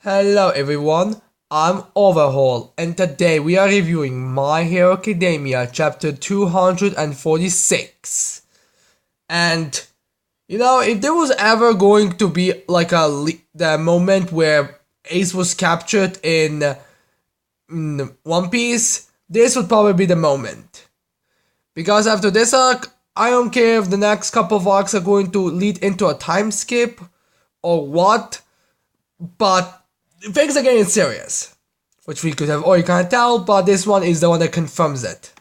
Hello everyone, I'm Overhaul and today we are reviewing My Hero Academia chapter 246. And if there was ever going to be like the moment where Ace was captured in One Piece, this would probably be the moment. Because after this arc, I don't care if the next couple of arcs are going to lead into a time skip or what, but things are getting serious, which we could have already kind of tell, but this one is the one that confirms it.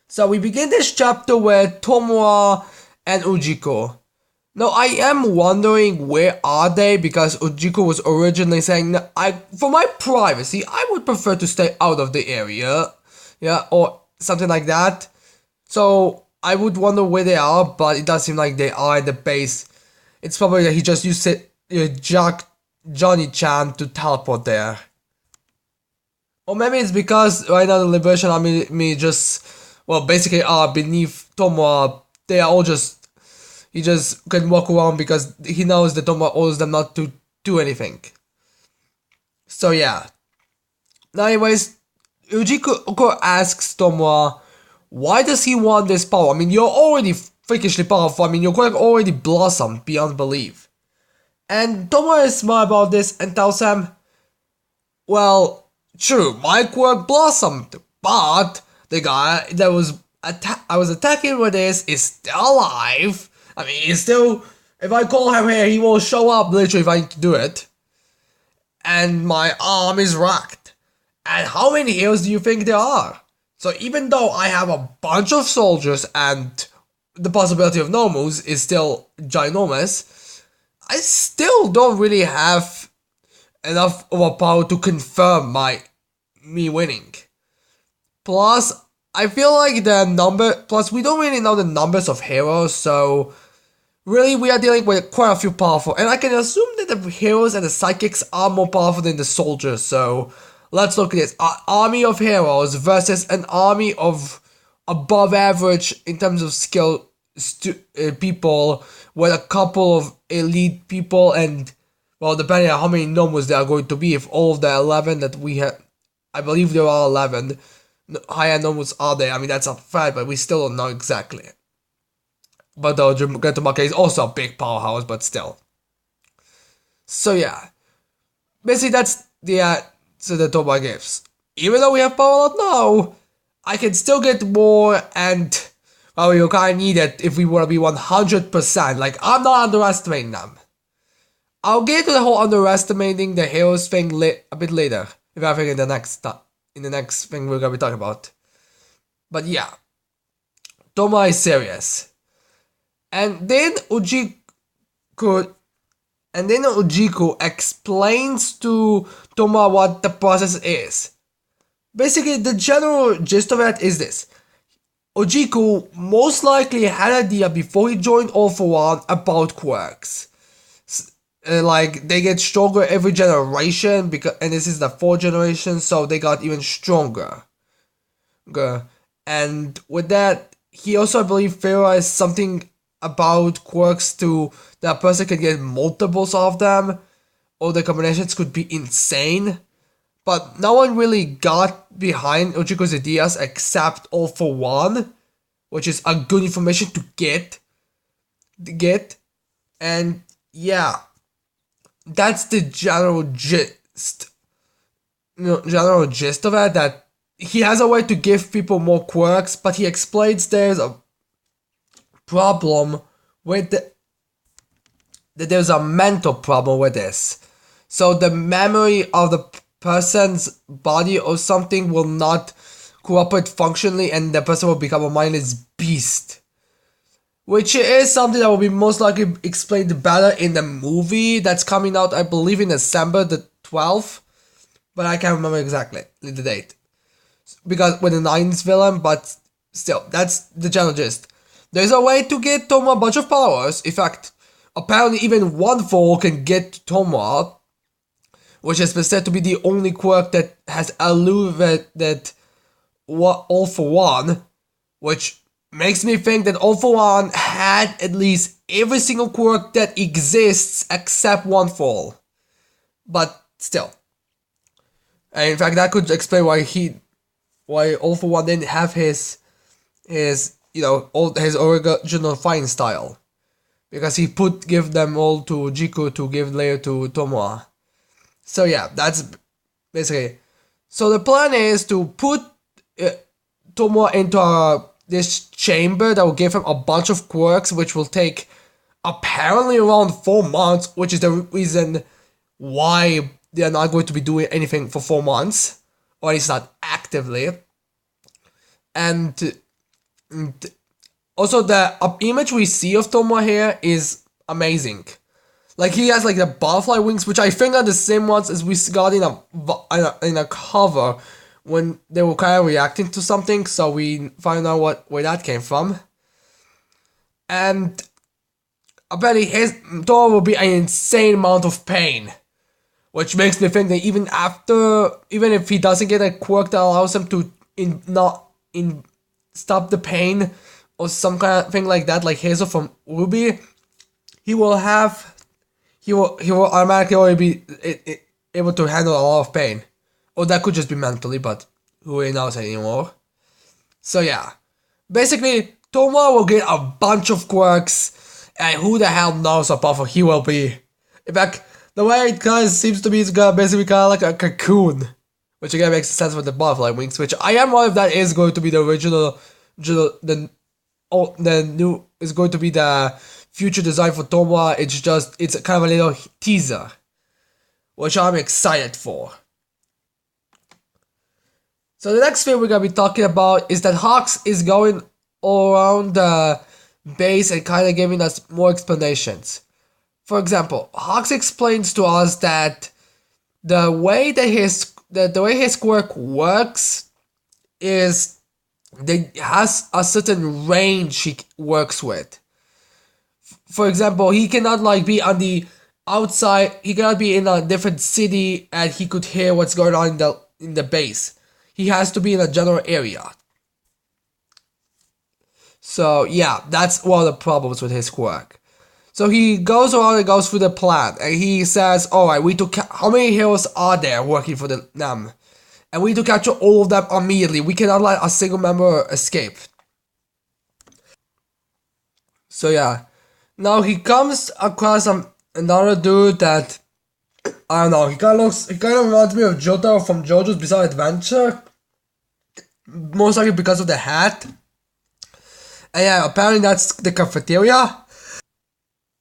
So we begin this chapter with Tomoa and Ujiko. Now I am wondering where are they, because Ujiko was originally saying, for my privacy, I would prefer to stay out of the area, yeah, or something like that. So I would wonder where they are, but it does seem like they are at the base. It's probably that he just used Johnny-chan to teleport there. Or maybe it's because right now the Liberation Army just, well, basically are beneath Tomoa. They are all just, he just can walk around because he knows that Tomoa orders them not to do anything. So yeah. Now anyways, Ujiko asks Tomoa, why does he want this power? I mean, you're already freakishly powerful. I mean, your quirk already blossomed beyond belief. And Tomoa is smart about this and tells him, well, true, my quirk blossomed, but the guy that I was attacking with this is still alive. I mean, he's still, if I call him here, he will show up literally if I need to do it. And my arm is racked. And how many heroes do you think there are? So even though I have a bunch of soldiers and the possibility of no moves is still ginormous, I still don't really have enough of a power to confirm me winning. Plus, I feel like plus we don't really know the numbers of heroes, so really we are dealing with quite a few powerful, and I can assume that the heroes and the psychics are more powerful than the soldiers, so let's look at this. An army of heroes versus an army of above average in terms of skill people with a couple of elite people, and well, depending on how many nomos there are going to be, if all of the 11 that we have, I believe there are 11 higher nomos are there. I mean, that's a fact, but we still don't know exactly. But the Getomake is also a big powerhouse, but still. So yeah, basically that's the answer that Toba gives. Even though we have power a lot now, I can still get more, and well, you kind of need it if we want to be 100%. Like, I'm not underestimating them. I'll get to the whole underestimating the heroes thing a bit later, if I think in the next thing we're gonna be talking about. But yeah, Toma is serious, and then Ujiko explains to Toma what the process is. Basically, the general gist of it is this. Ujiko most likely had an idea before he joined All for One about quirks. Like, they get stronger every generation, and this is the fourth generation, so they got even stronger. And with that, he also, I believe, theorized something about quirks to that person can get multiples of them, or the combinations could be insane. But no one really got behind Ujiko's ideas except All for One, which is a good information to get. And yeah, that's the general gist. General gist of it, that he has a way to give people more quirks, but he explains there's a problem with that there's a mental problem with this. So the memory of the person's body or something will not cooperate functionally, and the person will become a mindless beast. Which is something that will be most likely explained better in the movie that's coming out, I believe, in December the 12th. But I can't remember exactly the date. Because with the 9th villain, but still, that's the general gist. There's a way to get Toma a bunch of powers. In fact, apparently even one foal can get Toma, which has been said to be the only quirk that has eluded that All for One, which makes me think that All for One had at least every single quirk that exists except one fall. but still. And in fact, that could explain why All For One didn't have his his original fighting style, because he give them all to Jiku to give later to Tomoa. So yeah, that's basically. So the plan is to put Tomoa into this chamber that will give him a bunch of quirks, which will take apparently around 4 months, which is the reason why they are not going to be doing anything for 4 months, or at least not actively. And also the image we see of Tomoa here is amazing. Like, he has like the butterfly wings, which I think are the same ones as we got in a cover when they were kind of reacting to something. So we find out where that came from. And apparently his Tomoa will be an insane amount of pain, which makes me think that even if he doesn't get a quirk that allows him to stop the pain or some kind of thing like that, like Hazel from Ruby, he will automatically already be able to handle a lot of pain. Or that could just be mentally, but who really knows anymore. So yeah, basically Tomoa will get a bunch of quirks, and who the hell knows how powerful he will be. In fact, the way it kind of seems to be, it's gonna basically kind of like a cocoon, which again makes sense with the butterfly wings. Which I am wondering if that is going to be the original, the new is going to be the future design for Tomoa. It's kind of a little teaser, which I'm excited for. So the next thing we're gonna be talking about is that Hawks is going all around the base and kind of giving us more explanations. For example, Hawks explains to us that the way his quirk works is that has a certain range he works with. For example, he cannot like be on the outside. He cannot be in a different city and he could hear what's going on in the base. He has to be in a general area. So yeah, that's one of the problems with his quirk. So he goes around and goes through the plan, and he says, alright, how many heroes are there working for them? And we need to capture all of them immediately. We cannot let a single member escape. So yeah, now he comes across another dude that, I don't know, he kind of reminds me of Jotaro from JoJo's Bizarre Adventure. Most likely because of the hat. And yeah, apparently that's the cafeteria.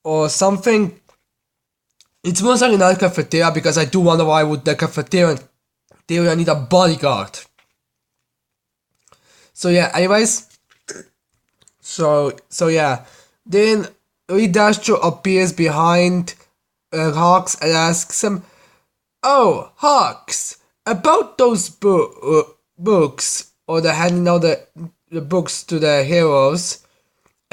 Or something. It's most likely not a cafeteria, because I do wonder why would the cafeteria need a bodyguard. So yeah, anyways. So yeah. Then Dastro appears behind Hawks and asks him, "Oh, Hawks, about those books, or the handing out the books to the heroes."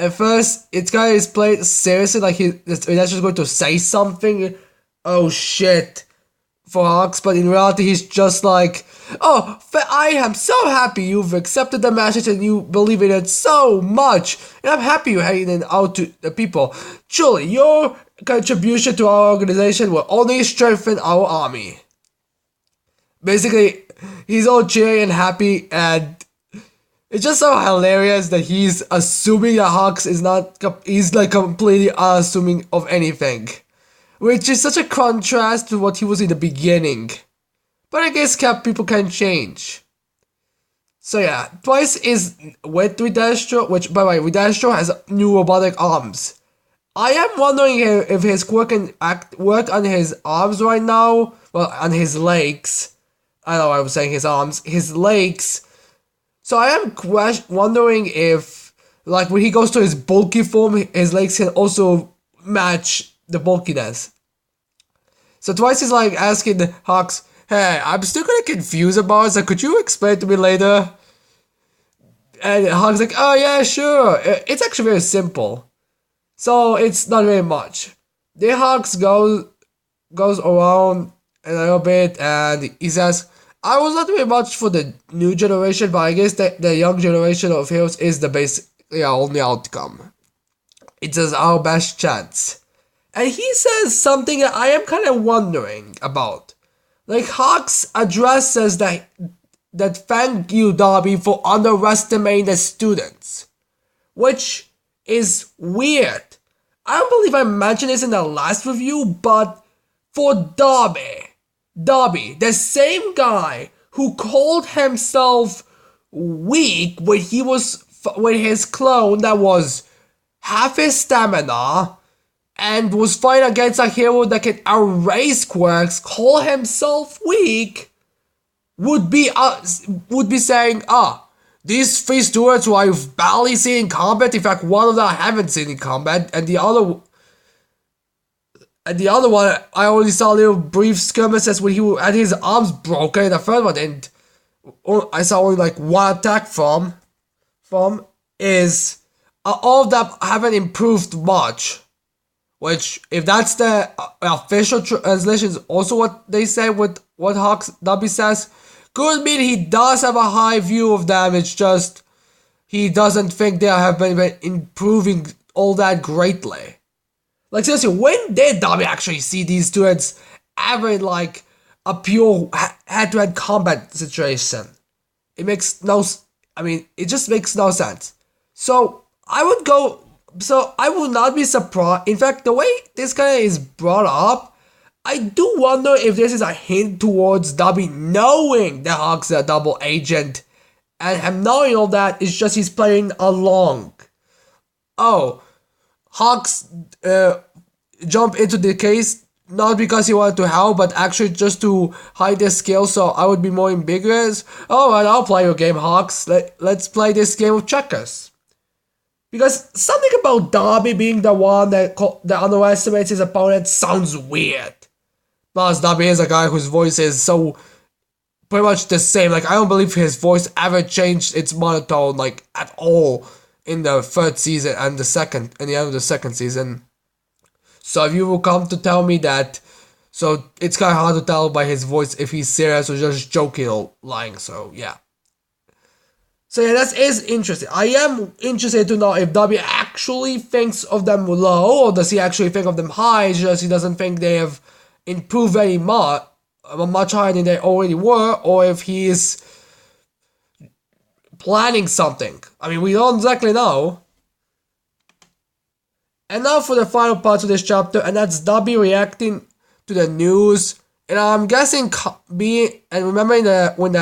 At first, it's kind of played seriously, like that's just going to say something. Oh shit, for Hawks, but in reality, he's just like, "Oh, I am so happy you've accepted the message and you believe in it so much, and I'm happy you're handing it out to the people. Truly, your contribution to our organization will only strengthen our army." Basically, he's all cheery and happy, and it's just so hilarious that he's assuming that Hawks he's like completely unassuming of anything. Which is such a contrast to what he was in the beginning. But I guess people can change. So yeah, Twice is with Dastro, which by the way, Dastro has new robotic arms. I am wondering if his quirk can work on his arms right now. Well, on his legs. I don't know why I was saying his arms. His legs. So I am wondering if, like, when he goes to his bulky form, his legs can also match the bulkiness. So Twice is like asking Hawks, "Hey, I'm still kind of confused about it, so could you explain to me later?" And Hawks like, "Oh yeah, sure. It's actually very simple. So it's not very much." Then Hawks goes around a little bit and he says, "I was not very much for the new generation, but I guess that the young generation of heroes is the only outcome. It is our best chance." And he says something that I am kind of wondering about. Like Hawks addresses that thank you, Dobby, for underestimating the students, which is weird. I don't believe I mentioned this in the last review, but for Dobby, the same guy who called himself weak when he was with his clone that was half his stamina and was fighting against a hero that can erase quirks, call himself weak, would be saying, these three stewards who I've barely seen in combat, in fact one of them I haven't seen in combat, and the other one I only saw little brief skirmishes when he had his arms broken, and the third one and I saw only like one attack from is all of them haven't improved much. Which, if that's the official translation, is also what they say with what Hawks Dobby says, could mean he does have a high view of them. It's just he doesn't think they have been improving all that greatly. Like seriously, when did Dobby actually see these students ever in like a pure head-to-head combat situation? It makes no. I mean, it just makes no sense. So I would not be surprised. In fact, the way this guy is brought up, I do wonder if this is a hint towards Dobby knowing that Hawk's a double agent, and him knowing all that is just he's playing along. Oh, Hawks jump into the case not because he wanted to help, but actually just to hide his skills, so I would be more ambiguous. Oh, and I'll play your game, Hawks. Let's play this game of checkers. Because something about Dobby being the one that underestimates his opponent sounds weird. Plus, Dobby is a guy whose voice is so pretty much the same. Like, I don't believe his voice ever changed its monotone, like, at all in the third season and the end of the second season. So if you will come to tell me that, so it's kind of hard to tell by his voice if he's serious or just joking or lying, so yeah. So yeah, that is interesting. I am interested to know if Dobby actually thinks of them low, or does he actually think of them high, it's just he doesn't think they have improved very much higher than they already were, or if he is planning something. I mean, we don't exactly know. And now for the final part of this chapter, and that's Dobby reacting to the news. And I'm guessing remembering when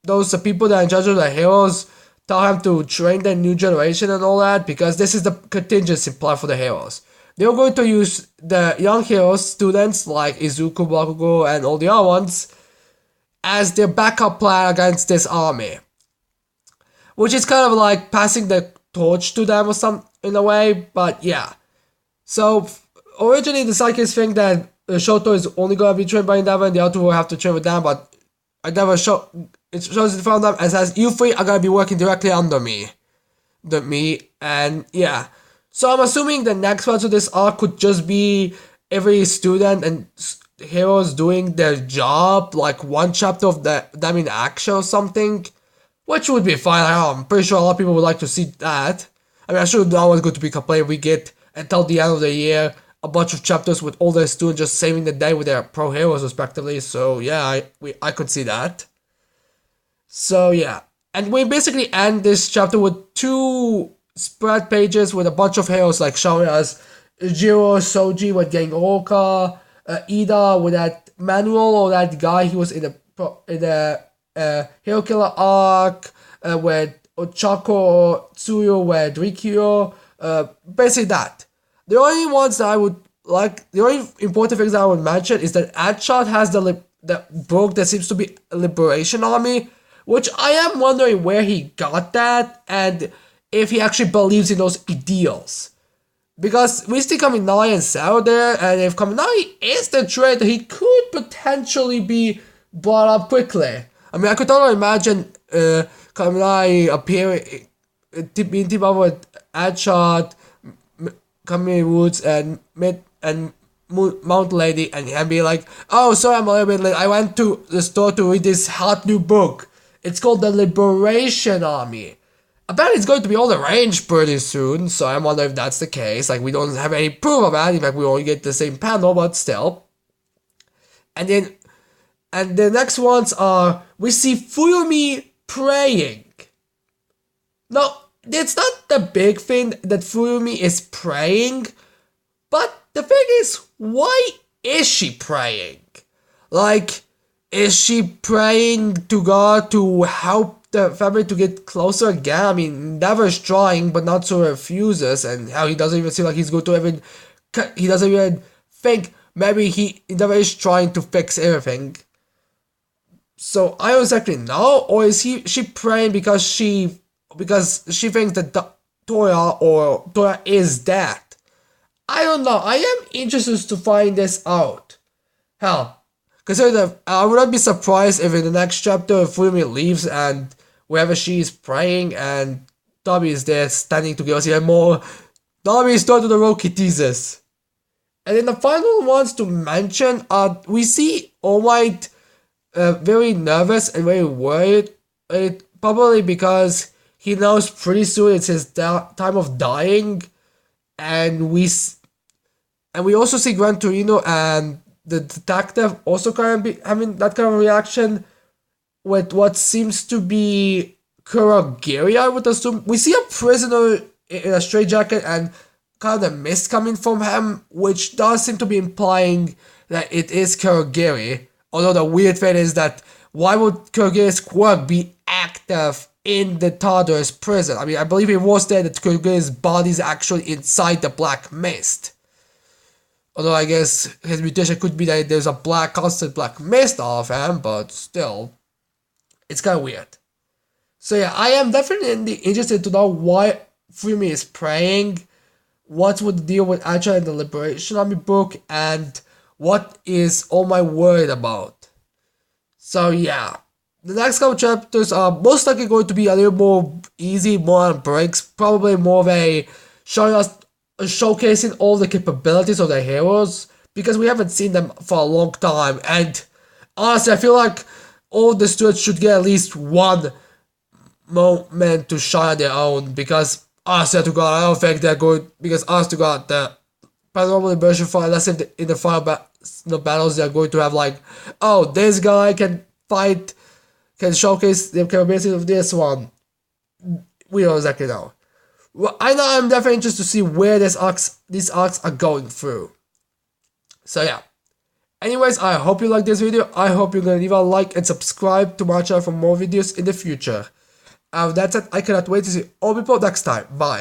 those people that are in charge of the heroes tell him to train the new generation and all that, because this is the contingency plan for the heroes. They're going to use the young heroes, students like Izuku, Bakugo, and all the other ones, as their backup plan against this army. Which is kind of like passing the torch to them or something in a way, but yeah. So, originally the Psychics think that Shoto is only going to be trained by Endeavor and the other two will have to train with them, but Endeavor it shows it from them and says, you three are going to be working directly under me. And yeah. So I'm assuming the next parts of this arc could just be every student and heroes doing their job, like one chapter of them in action or something, which would be fine. I'm pretty sure a lot of people would like to see that. I mean, I'm sure no one's going to be complaining. We get until the end of the year a bunch of chapters with all their students just saving the day with their pro heroes respectively. So yeah, I could see that. So yeah, and we basically end this chapter with two spread pages with a bunch of heroes, like showing us Jiro Soji with getting Oka, Ida with that manual, or that guy he was in the Hero Killer arc, with Ochako Tsuyo with Rikyo, basically that. The only ones that I would like, the only important things that I would mention is that Adshot has the book that seems to be a Liberation Army, which I am wondering where he got that, and if he actually believes in those ideals. Because we see Kaminari and Sao there, and if Kaminari is the traitor, he could potentially be brought up quickly. I mean, I could totally imagine Kaminari appearing, being teamed up with Adshot, Kamini Woods, and Mount Lady, and be like, oh, sorry, I'm a little bit late. I went to the store to read this hot new book. It's called The Liberation Army. apparently it's going to be on the range pretty soon, so I'm wondering if that's the case. Like, we don't have any proof of that. In fact, we only get the same panel, but still. And then, and the next ones are, we see Fuyumi praying. Now, it's not the big thing that Fuyumi is praying, but the thing is, why is she praying? Like, is she praying to God to help the family to get closer again? I mean, Never's trying, but not so refuses, and how he doesn't even seem like he's going to even. He doesn't even think maybe he Never is trying to fix everything. So I don't exactly know, or is she praying because she thinks that Toya is dead? I don't know. I am interested to find this out. Hell, consider that I would not be surprised if in the next chapter Fumi leaves and wherever she is praying and Dobby is there standing to give us even more. Dobby is turned to the Roki thesis. And then the final ones to mention are we see All Might very nervous and very worried. Probably because he knows pretty soon it's his time of dying, and we also see Gran Torino and the detective also kind of be having that kind of reaction with what seems to be Kurogiri, I would assume. We see a prisoner in a straitjacket and kind of the mist coming from him, which does seem to be implying that it is Kurogiri. Although the weird thing is that why would Kurogiri's quirk be active in the toddler's prison? I mean, I believe it was there that Kurogiri's body is actually inside the black mist. Although I guess his mutation could be that there's a constant black mist off him, but still, it's kind of weird. So yeah, I am definitely interested to know why Fumi is praying, what's with the deal with Acha in the Liberation Army book, and what is All Might worried about. So yeah, the next couple chapters are most likely going to be a little more easy, more on breaks, probably more of a showcasing all the capabilities of the heroes, because we haven't seen them for a long time, and honestly I feel like all the students should get at least one moment to shine on their own, because honestly to God I don't think they're going, because honest to God the paranormal liberation fight, unless in the final battles they're going to have like, oh, this guy can fight, can showcase the capabilities of this one. We don't exactly know. Well, I know I'm definitely interested to see where these arcs are going through. So yeah. Anyways, I hope you like this video. I hope you're gonna leave a like and subscribe to my channel for more videos in the future. That's it. I cannot wait to see all people next time. Bye.